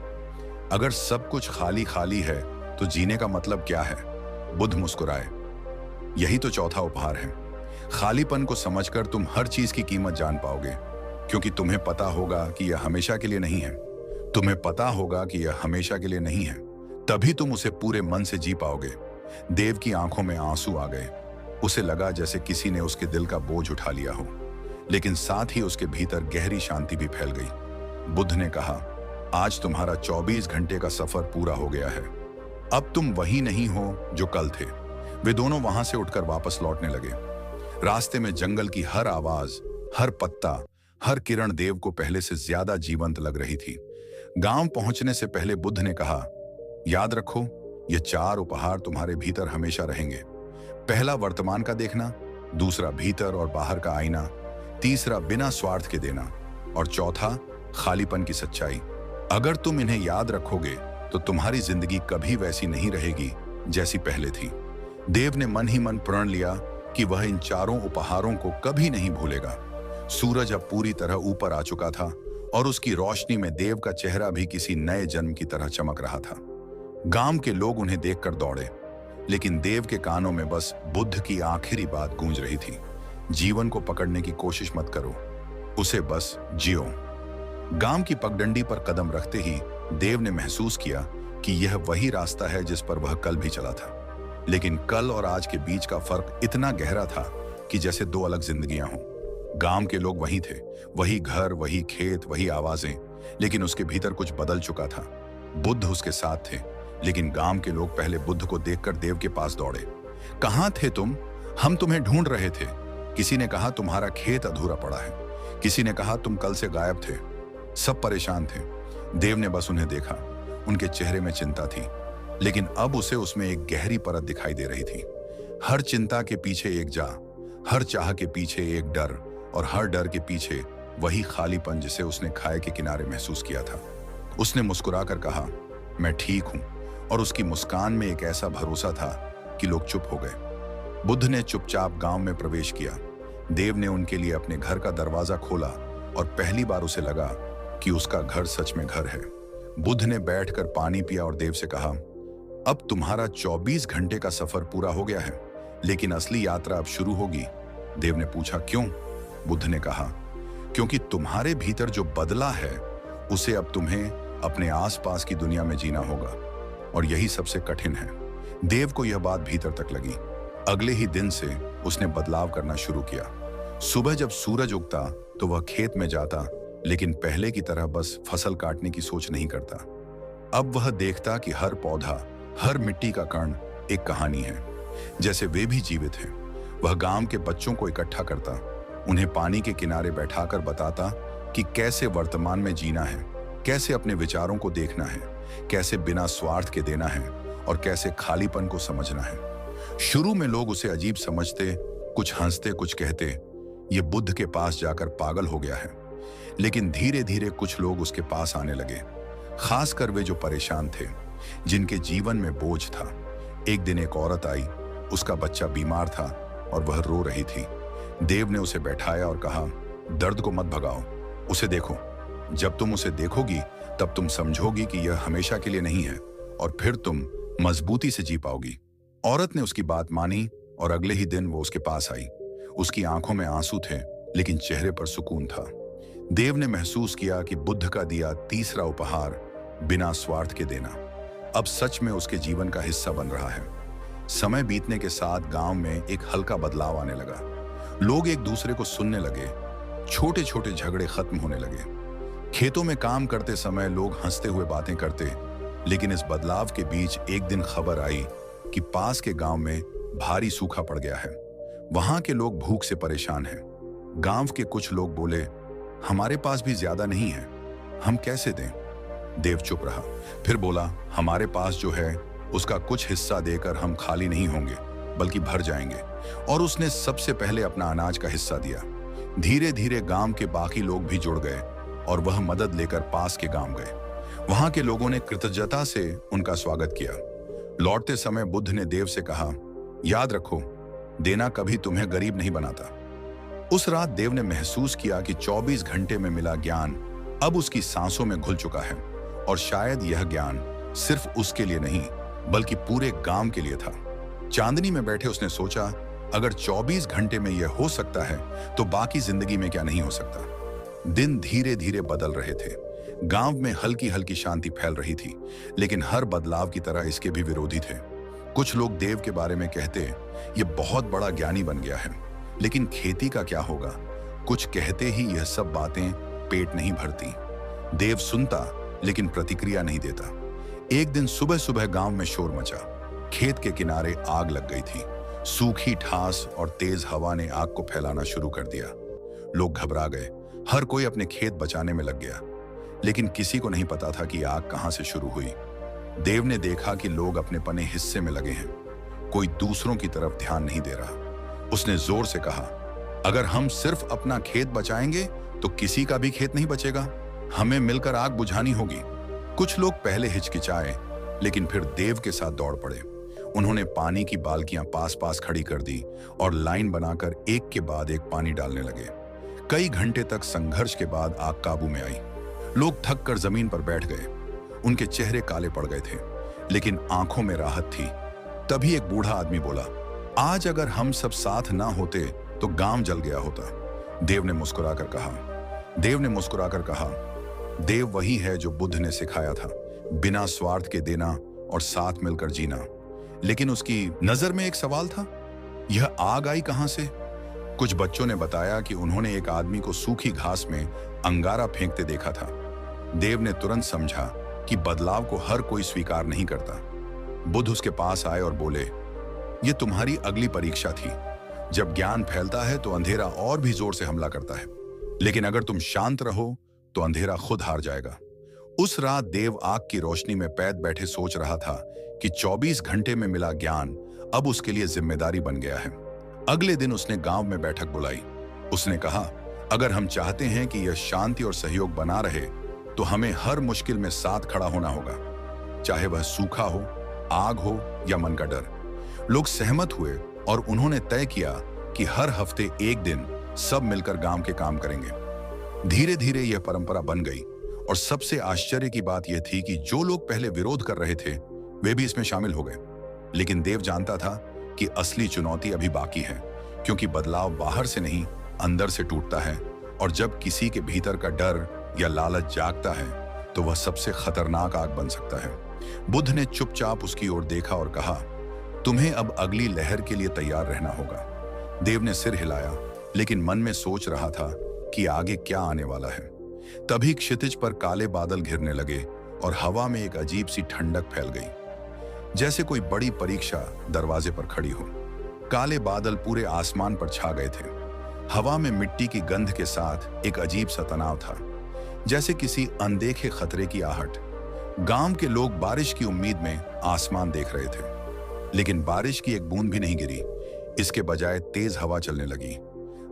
अगर सब कुछ खाली खाली है तो जीने का मतलब क्या है? बुद्ध मुस्कुराए। यही तो चौथा उपहार है। खालीपन को समझकर तुम हर चीज की कीमत जान पाओगे, क्योंकि तुम्हें पता होगा कि यह हमेशा के लिए नहीं है। तुम्हें पता होगा कि यह हमेशा के लिए नहीं है, तभी तुम उसे पूरे मन से जी पाओगे। देव की आंखों में आंसू आ गए। उसे लगा जैसे किसी ने उसके दिल का बोझ उठा लिया हो, लेकिन साथ ही उसके भीतर गहरी शांति भी फैल गई। बुद्ध ने कहा, आज तुम्हारा 24 घंटे का सफर पूरा हो गया है। अब तुम वही नहीं हो जो कल थे। वे दोनों वहां से उठकर वापस लौटने लगे। रास्ते में जंगल की हर आवाज, हर पत्ता, हर किरण देव को पहले से ज्यादा जीवंत लग रही थी। गांव पहुंचने से पहले बुद्ध ने कहा, याद रखो, ये 4 उपहार तुम्हारे भीतर हमेशा रहेंगे। पहला वर्तमान का देखना, दूसरा भीतर और बाहर का आईना, तीसरा बिना स्वार्थ के देना, और चौथा खालीपन की सच्चाई। अगर तुम इन्हें याद रखोगे तो तुम्हारी जिंदगी कभी वैसी नहीं रहेगी जैसी पहले थी। देव ने मन ही मन प्रण लिया कि वह इन 4 उपहारों को कभी नहीं भूलेगा। सूरज अब पूरी तरह ऊपर आ चुका था और उसकी रोशनी में देव का चेहरा भी किसी नए जन्म की तरह चमक रहा था। गांव के लोग उन्हें देखकर दौड़े, लेकिन देव के कानों में बस बुद्ध की आखिरी बात गूंज रही थी, जीवन को पकड़ने की कोशिश मत करो, उसे बस जियो। गांव की पगडंडी पर कदम रखते ही देव ने महसूस किया कि यह वही रास्ता है जिस पर वह कल भी चला था। लेकिन कल और आज के बीच का फर्क इतना गहरा था कि जैसे 2 अलग जिंदगियां हों। गांव के लोग वही थे, वही घर, वही खेत, वही आवाजें, लेकिन उसके भीतर कुछ बदल चुका था। बुद्ध उसके साथ थे, लेकिन गांव के लोग पहले बुद्ध को देखकर देव के पास दौड़े। कहां थे तुम? हम तुम्हें ढूंढ रहे थे। किसी ने कहा तुम्हारा खेत अधूरा पड़ा है, किसी ने कहा तुम कल से गायब थे। सब परेशान थे। देव ने बस उन्हें देखा। उनके चेहरे में चिंता थी, लेकिन अब उसे उसमें एक गहरी परत दिखाई दे रही थी। हर चिंता के पीछे एक जा, हर चाह के पीछे एक डर, और हर डर के पीछे वही खालीपन जिसे उसने खाई के किनारे महसूस किया था। उसने मुस्कुराकर कहा, मैं ठीक हूं, और उसकी मुस्कान में एक ऐसा भरोसा था कि लोग चुप हो गए। बुद्ध ने चुपचाप गांव में प्रवेश किया। देव ने उनके लिए अपने घर का दरवाजा खोला और पहली बार उसे लगा कि उसका घर सच में घर है। बुद्ध ने बैठकर पानी पिया और देव से कहा, अब तुम्हारा 24 घंटे का सफर पूरा हो गया है, लेकिन असली यात्रा अब शुरू होगी। देव ने पूछा, क्यों? बुद्ध ने कहा, क्योंकि तुम्हारे भीतर जो बदला है उसे अब तुम्हें अपने आसपास की दुनिया में जीना होगा, और यही सबसे कठिन है। देव को यह बात भीतर तक लगी। अगले ही दिन से उसने बदलाव करना शुरू किया। सुबह जब सूरज उगता तो वह खेत में जाता, लेकिन पहले की तरह बस फसल काटने की सोच नहीं करता। अब वह देखता कि हर पौधा, हर मिट्टी का कण एक कहानी है, जैसे वे भी जीवित हैं। वह गांव के बच्चों को इकट्ठा करता, उन्हें पानी के किनारे बैठाकर बताता कि कैसे वर्तमान में जीना है, कैसे अपने विचारों को देखना है, कैसे बिना स्वार्थ के देना है, और कैसे खालीपन को समझना है। शुरू में लोग उसे अजीब समझते, कुछ हंसते, कुछ कहते, ये बुद्ध के पास जाकर पागल हो गया है। लेकिन धीरे धीरे कुछ लोग उसके पास आने लगे, खासकर वे जो परेशान थे, जिनके जीवन में बोझ था। एक दिन एक औरत आई, उसका बच्चा बीमार था और वह रो रही थी। देव ने उसे बैठाया और कहा, दर्द को मत भगाओ, उसे देखो। जब तुम उसे देखोगी तब तुम समझोगी कि यह हमेशा के लिए नहीं है। और फिर तुम मजबूती से जी पाओगी। औरत ने उसकी बात मानी और अगले ही दिन वो उसके पास आई। उसकी आंखों में आंसू थे, लेकिन चेहरे पर सुकून था। देव ने महसूस किया कि बुद्ध का दिया तीसरा उपहार, बिना स्वार्थ के देना, अब सच में उसके जीवन का हिस्सा बन रहा है। समय बीतने के साथ गांव में एक हल्का बदलाव आने लगा। लोग एक दूसरे को सुनने लगे, छोटे छोटे झगड़े खत्म होने लगे। खेतों में काम करते समय लोग हंसते हुए बातें करते। लेकिन इस बदलाव के बीच एक दिन खबर आई कि पास के गांव में भारी सूखा पड़ गया है। वहां के लोग भूख से परेशान हैं। गांव के कुछ लोग बोले, हमारे पास भी ज्यादा नहीं है, हम कैसे दें? देव चुप रहा, फिर बोला, हमारे पास जो है उसका कुछ हिस्सा देकर हम खाली नहीं होंगे, बल्कि भर जाएंगे। और उसने सबसे पहले अपना अनाज का हिस्सा दिया। धीरे धीरे गांव के बाकी लोग भी जुड़ गए और वह मदद लेकर पास के गांव गए। वहां के लोगों ने कृतज्ञता से उनका स्वागत किया। लौटते समय बुद्ध ने देव से कहा, याद रखो, देना कभी तुम्हें गरीब नहीं बनाता। उस रात देव ने महसूस किया कि 24 घंटे में मिला ज्ञान अब उसकी सांसों में घुल चुका है। और शायद यह ज्ञान सिर्फ उसके लिए नहीं, बल्कि पूरे गांव के लिए था। चांदनी में बैठे उसने सोचा, अगर 24 घंटे में यह हो सकता है तो बाकी जिंदगी में क्या नहीं हो सकता। दिन धीरे धीरे बदल रहे थे। गांव में हल्की हल्की शांति फैल रही थी, लेकिन हर बदलाव की तरह इसके भी विरोधी थे। कुछ लोग देव के बारे में कहते, ये बहुत बड़ा ज्ञानी बन गया है, लेकिन खेती का क्या होगा? कुछ कहते ही यह सब बातें पेट नहीं भरती। देव सुनता, लेकिन प्रतिक्रिया नहीं देता। एक दिन सुबह सुबह गांव में शोर मचा। खेत के किनारे आग लग गई थी। सूखी ठास और तेज हवा ने आग को फैलाना शुरू कर दिया। लोग घबरा गए, हर कोई अपने खेत बचाने में लग गया। लेकिन किसी को नहीं पता था कि आग कहां से शुरू हुई। देव ने देखा कि लोग अपने पने हिस्से में लगे हैं, कोई दूसरों की तरफ ध्यान नहीं दे रहा। उसने जोर से कहा, अगर हम सिर्फ अपना खेत बचाएंगे तो किसी का भी खेत नहीं बचेगा। हमें मिलकर आग बुझानी होगी। कुछ लोग पहले हिचकिचाए, लेकिन फिर देव के साथ दौड़ पड़े। उन्होंने पानी की बाल्टियां पास पास खड़ी कर दी और लाइन बनाकर एक के बाद एक पानी डालने लगे। कई घंटे तक संघर्ष के बाद आग काबू में आई। लोग थक कर जमीन पर बैठ गए। उनके चेहरे काले पड़ गए थे, लेकिन आंखों में राहत थी। तभी एक बूढ़ा आदमी बोला, आज अगर हम सब साथ ना होते तो गांव जल गया होता। देव ने मुस्कुराकर कहा, देव वही है जो बुद्ध ने सिखाया था, बिना स्वार्थ के देना और साथ मिलकर जीना। लेकिन उसकी नजर में एक सवाल था, यह आग आई कहां से? कुछ बच्चों ने बताया कि उन्होंने एक आदमी को सूखी घास में अंगारा फेंकते देखा था। देव ने तुरंत समझा कि बदलाव को हर कोई स्वीकार नहीं करता। बुद्ध उसके पास आए और बोले, यह तुम्हारी अगली परीक्षा थी। जब ज्ञान फैलता है तो अंधेरा और भी जोर से हमला करता है, लेकिन अगर तुम शांत रहो तो अंधेरा खुद हार जाएगा। उस रात देव आग की रोशनी में पैद बैठे सोच रहा था कि 24 घंटे में मिला ज्ञान अब उसके लिए जिम्मेदारी बन गया है। अगले दिन उसने गांव में बैठक बुलाई। उसने कहा, अगर हम चाहते हैं कि यह शांति और सहयोग बना रहे तो हमें हर मुश्किल में साथ खड़ा होना होगा, चाहे वह सूखा हो, आग हो या मन का डर। लोग सहमत हुए और उन्होंने तय किया कि हर हफ्ते एक दिन सब मिलकर गांव के काम करेंगे। धीरे धीरे यह परंपरा बन गई और सबसे आश्चर्य की बात यह थी कि जो लोग पहले विरोध कर रहे थे वे भी इसमें शामिल हो गए। लेकिन देव जानता था कि असली चुनौती अभी बाकी है, क्योंकि बदलाव बाहर से नहीं अंदर से टूटता है। और जब किसी के भीतर का डर या लालच जागता है तो वह सबसे खतरनाक आग बन सकता है। बुद्ध ने चुपचाप उसकी ओर देखा और कहा, तुम्हें अब अगली लहर के लिए तैयार रहना होगा। देव ने सिर हिलाया, लेकिन मन में सोच रहा था कि आगे क्या आने वाला है। तभी क्षितिज पर काले बादल घिरने लगे और हवा में एक अजीब सी ठंडक फैल गई, जैसे कोई बड़ी परीक्षा दरवाजे पर खड़ी हो। काले बादल पूरे आसमान पर छा गए थे। हवा में मिट्टी की गंध के साथ एक अजीब सा तनाव था, जैसे किसी अनदेखे खतरे की आहट। गांव के लोग बारिश की उम्मीद में आसमान देख रहे थे, लेकिन बारिश की एक बूंद भी नहीं गिरी। इसके बजाय तेज हवा चलने लगी।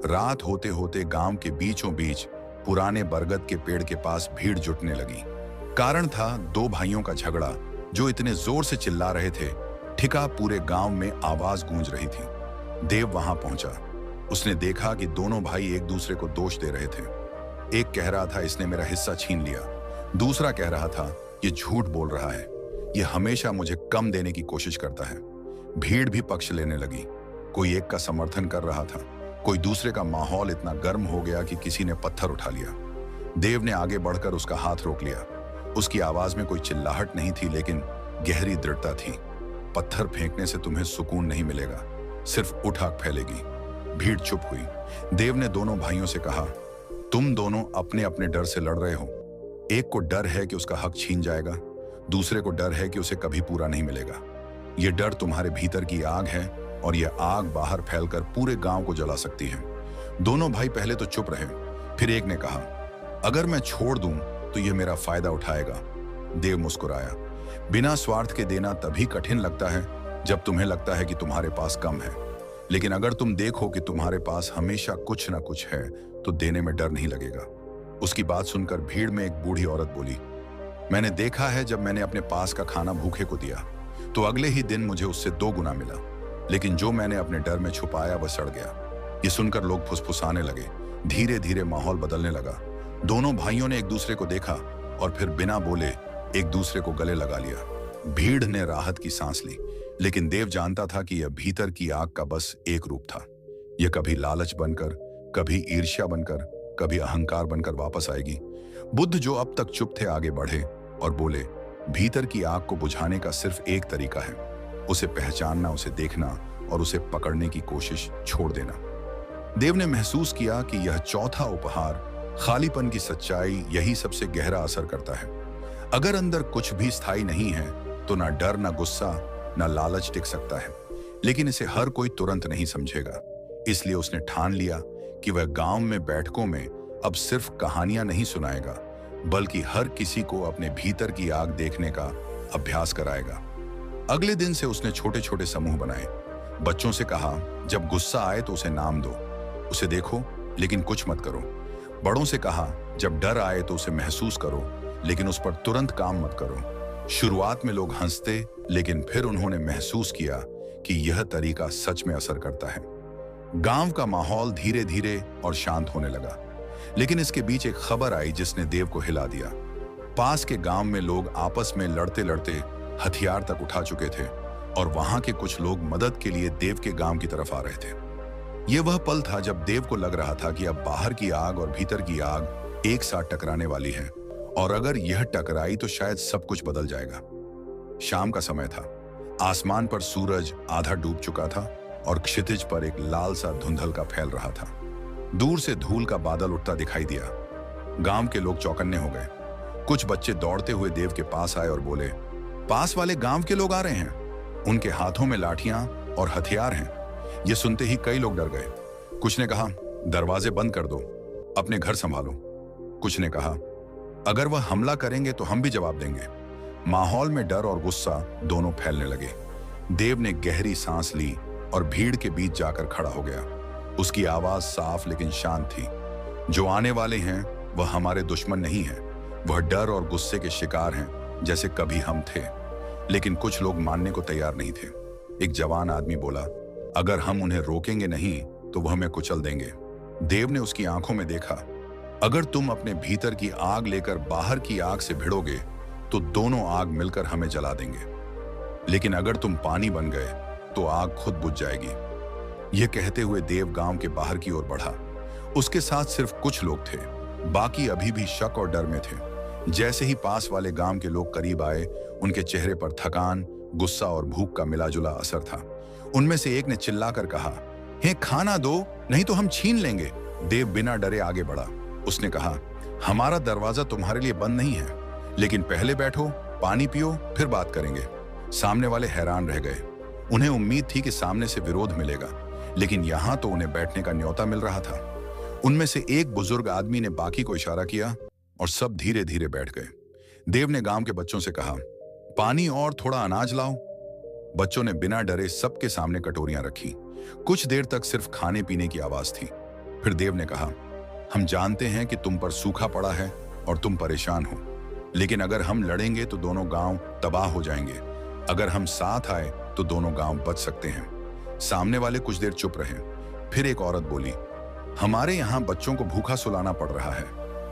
रात होते होते गांव के बीचों बीच पुराने बरगद के पेड़ के पास भीड़ जुटने लगी। कारण था 2 भाइयों का झगड़ा जो इतने जोर से चिल्ला रहे थे, ठिका पूरे गांव में आवाज गूंज रही थी। देव वहां पहुंचा। उसने देखा कि दोनों भाई एक दूसरे को दोष दे रहे थे। एक कह रहा था, इसने मेरा हिस्सा छीन लिया। दूसरा कह रहा था, ये झूठ बोल रहा है, ये हमेशा मुझे कम देने की कोशिश करता है। भीड़ भी पक्ष लेने लगी। कोई एक का समर्थन कर रहा था, कोई दूसरे का। माहौल इतना गर्म हो गया कि किसी ने पत्थर उठा लिया। देव ने आगे बढ़कर उसका हाथ रोक लिया। उसकी आवाज में कोई चिल्लाहट नहीं थी, लेकिन गहरी दृढ़ता थी। पत्थर फेंकने से तुम्हें सुकून नहीं मिलेगा, सिर्फ उठ आग फैलेगी। भीड़ चुप हुई। देव ने दोनों भाइयों से कहा, तुम दोनों अपने अपने डर से लड़ रहे हो। एक को डर है कि उसका हक छीन जाएगा, दूसरे को डर है कि उसे कभी पूरा नहीं मिलेगा। यह डर तुम्हारे भीतर की आग है और यह आग बाहर फैलकर पूरे गांव को जला सकती है। दोनों भाई पहले तो चुप रहे, फिर एक ने कहा, अगर मैं छोड़ दूं तो यह मेरा फायदा उठाएगा। देव मुस्कुराया। बिना स्वार्थ के देना तभी कठिन लगता है जब तुम्हें लगता है कि तुम्हारे पास कम है, लेकिन अगर तुम देखो कि तुम्हारे पास हमेशा कुछ ना कुछ है तो देने में डर नहीं लगेगा। उसकी बात सुनकर भीड़ में एक बूढ़ी औरत बोली, मैंने देखा है जब मैंने अपने पास का खाना भूखे को दिया तो अगले ही दिन मुझे उससे 2 गुना मिला, लेकिन जो मैंने अपने डर में छुपाया वह सड़ गया। ये सुनकर लोग फुसफुसाने लगे। धीरे धीरे माहौल बदलने लगा। दोनों भाइयों ने एक दूसरे को देखा और फिर बिना बोले एक दूसरे को गले लगा लिया। भीड़ ने राहत की सांस ली, लेकिन देव जानता था कि यह भीतर की आग का बस एक रूप था। यह कभी लालच बनकर, कभी ईर्ष्या बनकर, कभी अहंकार बनकर वापस आएगी। बुद्ध, जो अब तक चुप थे, आगे बढ़े और बोले, भीतर की आग को बुझाने का सिर्फ एक तरीका है, उसे पहचानना, उसे देखना और उसे पकड़ने की कोशिश छोड़ देना। देव ने महसूस किया कि यह चौथा उपहार, खालीपन की सच्चाई, यही सबसे गहरा असर करता है। अगर अंदर कुछ भी स्थायी नहीं है तो ना डर, ना गुस्सा, ना लालच टिक सकता है। लेकिन इसे हर कोई तुरंत नहीं समझेगा। इसलिए उसने ठान लिया कि वह गांव में बैठकों में अब सिर्फ कहानियां नहीं सुनाएगा, बल्कि हर किसी को अपने भीतर की आग देखने का अभ्यास कराएगा। अगले दिन से उसने छोटे छोटे समूह बनाए। बच्चों से कहा, जब गुस्सा आए तो उसे नाम दो, उसे देखो लेकिन कुछ मत करो। बड़ों से कहा, जब डर आए तो उसे महसूस करो, लेकिन उस पर तुरंत काम मत करो। शुरुआत में लोग हंसते, लेकिन फिर उन्होंने महसूस किया कि यह तरीका सच में असर करता है। गांव का माहौल धीरे धीरे और शांत होने लगा, लेकिन इसके बीच एक खबर आई जिसने देव को हिला दिया। पास के गांव में लोग आपस में लड़ते लड़ते हथियार तक उठा चुके थे और वहां के कुछ लोग मदद के लिए देव के गांव की तरफ आ रहे थे। यह वह पल था जब देव को लग रहा था कि अब बाहर की आग और भीतर की आग एक साथ टकराने वाली है, और अगर यह टकराई तो शायद सब कुछ बदल जाएगा। शाम का समय था। आसमान पर सूरज आधा डूब चुका था और क्षितिज पर एक लाल सा धुंधल का फैल रहा था। दूर से धूल का बादल उठता दिखाई दिया। गांव के लोग चौकन्ने हो गए। कुछ बच्चे दौड़ते हुए देव के पास आए और बोले, पास वाले गांव के लोग आ रहे हैं, उनके हाथों में लाठियां और हथियार हैं। यह सुनते ही कई लोग डर गए। कुछ ने कहा, दरवाजे बंद कर दो, अपने घर संभालो। कुछ ने कहा, अगर वह हमला करेंगे तो हम भी जवाब देंगे। माहौल में डर और गुस्सा दोनों फैलने लगे। देव ने गहरी सांस ली और भीड़ के बीच जाकर खड़ा हो गया। उसकी आवाज साफ लेकिन शांत थी। जो आने वाले हैं वह हमारे दुश्मन नहीं है, वह डर और गुस्से के शिकार हैं, जैसे कभी हम थे। लेकिन कुछ लोग मानने को तैयार नहीं थे। एक जवान आदमी बोला, अगर हम उन्हें रोकेंगे नहीं तो वह हमें कुचल देंगे। देव ने उसकी आंखों में देखा, अगर तुम अपने भीतर की आग लेकर बाहर की आग से भिड़ोगे तो दोनों आग मिलकर हमें जला देंगे, लेकिन अगर तुम पानी बन गए तो आग खुद बुझ जाएगी। यह कहते हुए देव गांव के बाहर की ओर बढ़ा। उसके साथ सिर्फ कुछ लोग थे, बाकी अभी भी शक और डर में थे। जैसे ही पास वाले गांव के लोग करीब आए, उनके चेहरे पर थकान, गुस्सा और भूख का मिलाजुला असर था। उनमें से एक ने चिल्लाकर कहा, हे खाना दो, नहीं तो हम छीन लेंगे। देव बिना डरे आगे बढ़ा। उसने कहा, हमारा दरवाजा तुम्हारे लिए बंद नहीं है, लेकिन पहले बैठो, पानी पियो, फिर बात करेंगे। सामने वाले हैरान रह गए। उन्हें उम्मीद थी कि सामने से विरोध मिलेगा, लेकिन यहां तो उन्हें बैठने का न्योता मिल रहा था। उनमें से एक बुजुर्ग आदमी ने बाकी को इशारा किया और सब धीरे धीरे बैठ गए। देव ने गांव के बच्चों से कहा, पानी और थोड़ा अनाज लाओ। बच्चों ने बिना डरे सबके सामने कटोरियां रखी। कुछ देर तक सिर्फ खाने पीने की आवाज थी। फिर देव ने कहा, हम जानते हैं कि तुम पर सूखा पड़ा है और तुम परेशान हो, लेकिन अगर हम लड़ेंगे तो दोनों गांव तबाह हो जाएंगे। अगर हम साथ आए तो दोनों गांव बच सकते हैं। सामने वाले कुछ देर चुप रहे। फिर एक औरत बोली, हमारे यहाँ बच्चों को भूखा सुलाना पड़ रहा है,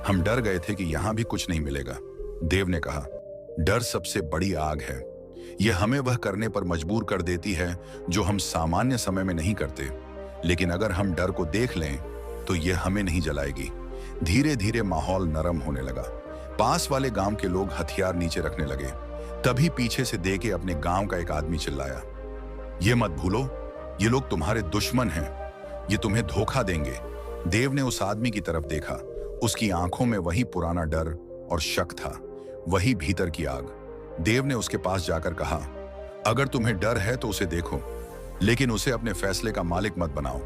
हम डर गए थे कि यहाँ भी कुछ नहीं मिलेगा। देव ने कहा, डर सबसे बड़ी आग है, यह हमें वह करने पर मजबूर कर देती है जो हम सामान्य समय में नहीं करते। लेकिन अगर हम डर को देख लें तो यह हमें नहीं जलाएगी। धीरे धीरे माहौल नरम होने लगा। पास वाले गांव के लोग हथियार नीचे रखने लगे। तभी पीछे से देके अपने गांव का एक आदमी चिल्लाया, ये मत भूलो, ये लोग तुम्हारे दुश्मन हैं, ये तुम्हें धोखा देंगे। देव ने उस आदमी की तरफ देखा। उसकी आंखों में वही पुराना डर और शक था, वही भीतर की आग। देव ने उसके पास जाकर कहा, अगर तुम्हें डर है तो उसे देखो, लेकिन उसे अपने फैसले का मालिक मत बनाओ।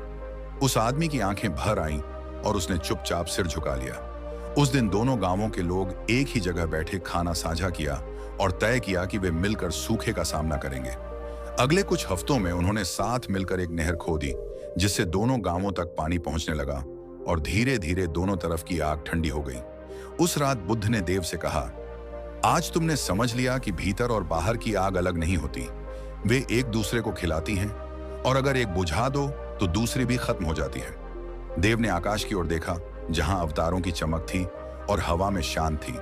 उस आदमी की आंखें भर आईं और उसने चुपचाप सिर झुका लिया। उस दिन दोनों गांवों के लोग एक ही जगह बैठे खाना साझा किया और तय किया कि वे मिलकर सूखे का सामना करेंगे। अगले कुछ हफ्तों में उन्होंने साथ मिलकर एक नहर खोदी, जिससे दोनों गांवों तक पानी पहुंचने लगा और धीरे धीरे दोनों तरफ की आग ठंडी हो गई। उस रात बुद्ध ने देव से कहा, आज तुमने समझ लिया कि भीतर और बाहर की आग अलग नहीं होती, वे एक दूसरे को खिलाती हैं, और अगर एक बुझा दो तो दूसरी भी खत्म हो जाती है। देव ने आकाश की ओर देखा, जहां अवतारों की चमक थी और हवा में शांत थी,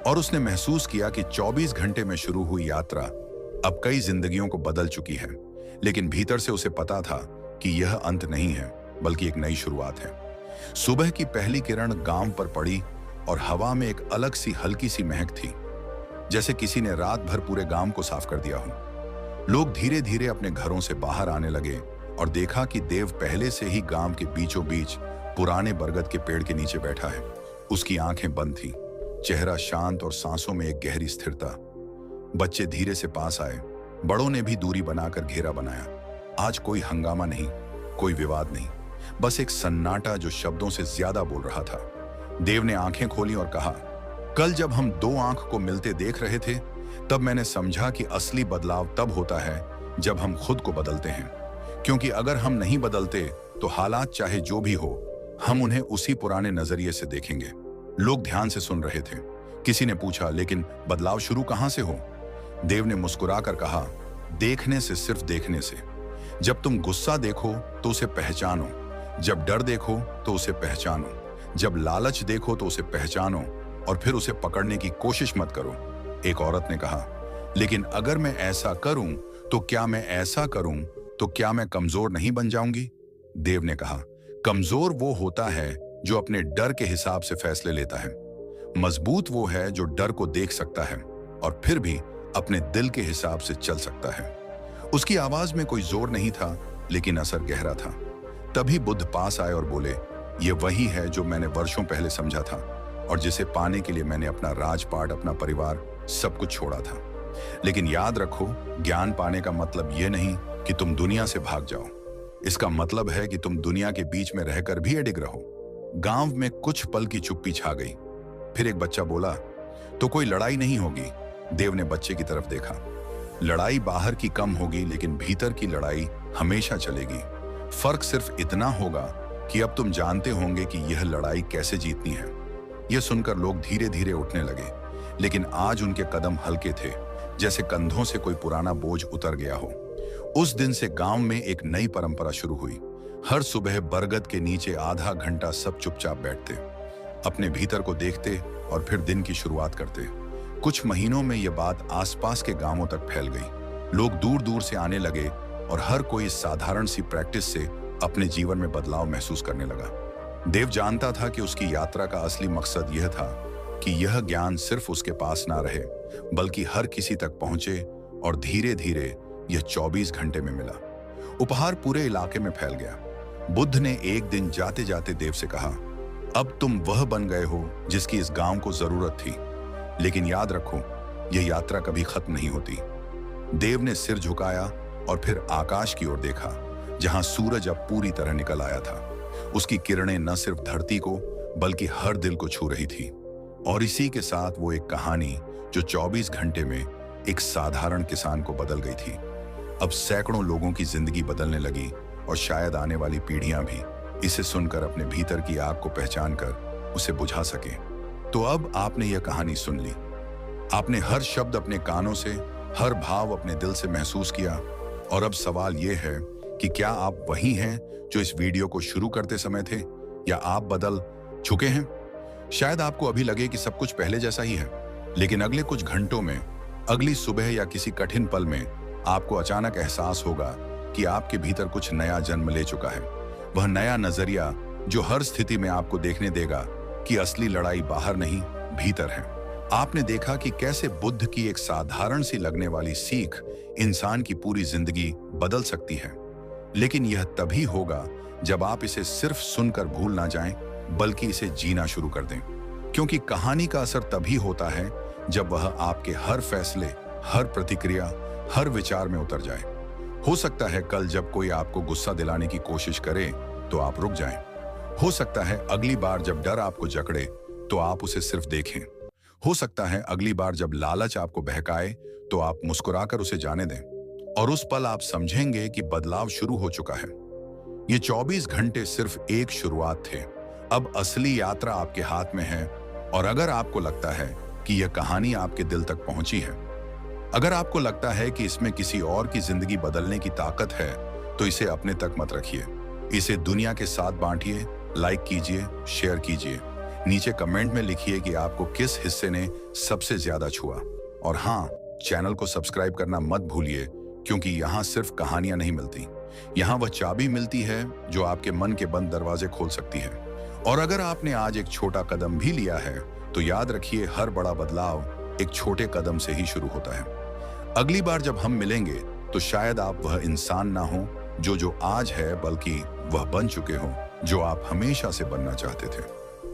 और उसने महसूस किया कि 24 घंटे में शुरू हुई यात्रा अब कई जिंदगियों को बदल चुकी है। लेकिन भीतर से उसे पता था कि यह अंत नहीं है, बल्कि एक नई शुरुआत है। सुबह की पहली किरण गांव पर पड़ी और हवा में एक अलग सी हल्की सी महक थी, जैसे किसी ने रात भर पूरे गांव को साफ कर दिया हो। लोग धीरे धीरे अपने घरों से बाहर आने लगे और देखा कि देव पहले से ही गांव के बीचों बीच पुराने बरगद के पेड़ के नीचे बैठा है। उसकी आंखें बंद थीं, चेहरा शांत और सांसों में एक गहरी स्थिरता। बच्चे धीरे से पास आए, बड़ों ने भी दूरी बनाकर घेरा बनाया। आज कोई हंगामा नहीं, कोई विवाद नहीं, बस एक सन्नाटा जो शब्दों से ज्यादा बोल रहा था। देव ने आंखें खोली और कहा, कल जब हम दो आंख को मिलते देख रहे थे, तब मैंने समझा कि असली बदलाव तब होता है जब हम खुद को बदलते हैं। क्योंकि अगर हम नहीं बदलते तो हालात चाहे जो भी हो, हम उन्हें उसी पुराने नजरिए से देखेंगे। लोग ध्यान से सुन रहे थे। किसी ने पूछा, लेकिन बदलाव शुरू कहां से हो? देव ने मुस्कुराकर कहा, देखने से, सिर्फ देखने से। जब तुम गुस्सा देखो तो उसे पहचानो, जब डर देखो तो उसे पहचानो, जब लालच देखो तो उसे पहचानो, और फिर उसे पकड़ने की कोशिश मत करो। एक औरत ने कहा, लेकिन अगर मैं ऐसा करूं तो क्या मैं कमजोर नहीं बन जाऊंगी? देव ने कहा, कमजोर वो होता है जो अपने डर के हिसाब से फैसले लेता है। मजबूत वो है जो डर को देख सकता है और फिर भी अपने दिल के हिसाब से चल सकता है। उसकी आवाज में कोई जोर नहीं था, लेकिन असर गहरा था। तभी बुद्ध पास आए और बोले, ये वही है जो मैंने वर्षों पहले समझा था और जिसे पाने के लिए मैंने अपना राजपाट, अपना परिवार, सब कुछ छोड़ा था। लेकिन याद रखो, ज्ञान पाने का मतलब यह नहीं कि तुम दुनिया से भाग जाओ। इसका मतलब है कि तुम दुनिया के बीच में रहकर भी अडिग रहो। गांव में कुछ पल की चुप्पी छा गई। फिर एक बच्चा बोला, तो कोई लड़ाई नहीं होगी? देव ने बच्चे की तरफ देखा। लड़ाई बाहर की कम होगी, लेकिन भीतर की लड़ाई हमेशा चलेगी। फर्क सिर्फ इतना होगा कि अब तुम जानते होंगे कि यह लड़ाई कैसे जीतनी है। यह सुनकर लोग धीरे धीरे उठने लगे, लेकिन आज उनके कदम हल्के थे, जैसे कंधों से कोई पुराना बोझ उतर गया हो। उस दिन से गांव में एक नई परंपरा शुरू हुई। हर सुबह बरगद के नीचे आधा घंटा सब चुपचाप बैठते, अपने भीतर को देखते और फिर दिन की शुरुआत करते। कुछ महीनों में यह बात आसपास के गांवों तक फैल गई। लोग दूर दूर से आने लगे और हर कोई इस साधारण सी प्रैक्टिस से अपने जीवन में बदलाव महसूस करने लगा। देव जानता था कि उसकी यात्रा का असली मकसद यह था कि यह ज्ञान सिर्फ उसके पास ना रहे, बल्कि हर किसी तक पहुंचे, और धीरे धीरे यह 24 घंटे में मिला। उपहार पूरे इलाके में फैल गया। बुद्ध ने एक दिन जाते जाते देव से कहा, अब तुम वह बन गए हो जिसकी इस गांव को जरूरत थी। लेकिन याद रखो, यह यात्रा कभी खत्म नहीं होती। देव ने सिर झुकाया और फिर आकाश की ओर देखा, जहां सूरज अब पूरी तरह निकल आया था। उसकी किरणें न सिर्फ धरती को बल्कि हर दिल को छू रही थी। और इसी के साथ वो एक कहानी जो 24 घंटे में एक साधारण किसान को बदल गई थी, अब सैकड़ों लोगों की जिंदगी बदलने लगी, और शायद आने वाली पीढ़ियां भी इसे सुनकर अपने भीतर की आग को पहचान कर उसे बुझा सके। तो अब आपने यह कहानी सुन ली। आपने हर शब्द अपने कानों से, हर भाव अपने दिल से महसूस किया। और अब सवाल यह है कि क्या आप वही हैं जो इस वीडियो को शुरू करते समय थे, या आप बदल चुके हैं? शायद आपको अभी लगे कि सब कुछ पहले जैसा ही है, लेकिन अगले कुछ घंटों में अगली सुबह या किसी कठिन पल में आपको अचानक एहसास होगा कि आपके भीतर कुछ नया जन्म ले चुका है। वह नया नजरिया जो हर स्थिति में आपको देखने देगा कि असली लड़ाई बाहर नहीं, भीतर है। आपने देखा कि कैसे बुद्ध की एक साधारण सी लगने वाली सीख इंसान की पूरी जिंदगी बदल सकती है। लेकिन यह तभी होगा जब आप इसे सिर्फ सुनकर भूल ना जाएं, बल्कि इसे जीना शुरू कर दें। क्योंकि कहानी का असर तभी होता है जब वह आपके हर फैसले, हर प्रतिक्रिया, हर विचार में उतर जाए। हो सकता है कल जब कोई आपको गुस्सा दिलाने की कोशिश करे तो आप रुक जाएं। हो सकता है अगली बार जब डर आपको जकड़े तो आप उसे सिर्फ देखें। हो सकता है अगली बार जब लालच आपको बहकाए तो आप मुस्कुराकर उसे जाने दें। और उस पल आप समझेंगे कि बदलाव शुरू हो चुका है। ये 24 घंटे सिर्फ एक शुरुआत थे। अब असली यात्रा आपके हाथ में है। और अगर आपको लगता है कि यह कहानी आपके दिल तक पहुंची है, अगर आपको लगता है कि इसमें किसी और की जिंदगी बदलने की ताकत है, तो इसे अपने तक मत रखिए। इसे दुनिया के साथ बांटिए, लाइक कीजिए, शेयर कीजिए। नीचे कमेंट में लिखिए कि आपको किस हिस्से ने सबसे ज्यादा छुआ। और हाँ, चैनल को सब्सक्राइब करना मत भूलिए, क्योंकि यहाँ सिर्फ कहानियां नहीं मिलती, यहाँ वह चाबी मिलती है जो आपके मन के बंद दरवाजे खोल सकती है। और अगर आपने आज एक छोटा कदम भी लिया है, तो याद रखिए हर बड़ा बदलाव एक छोटे कदम से ही शुरू होता है। अगली बार जब हम मिलेंगे तो शायद आप वह इंसान ना हो जो आज है, बल्कि वह बन चुके हो जो आप हमेशा से बनना चाहते थे।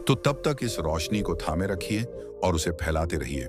तो तब तक इस रोशनी को थामे रखिए और उसे फैलाते रहिए।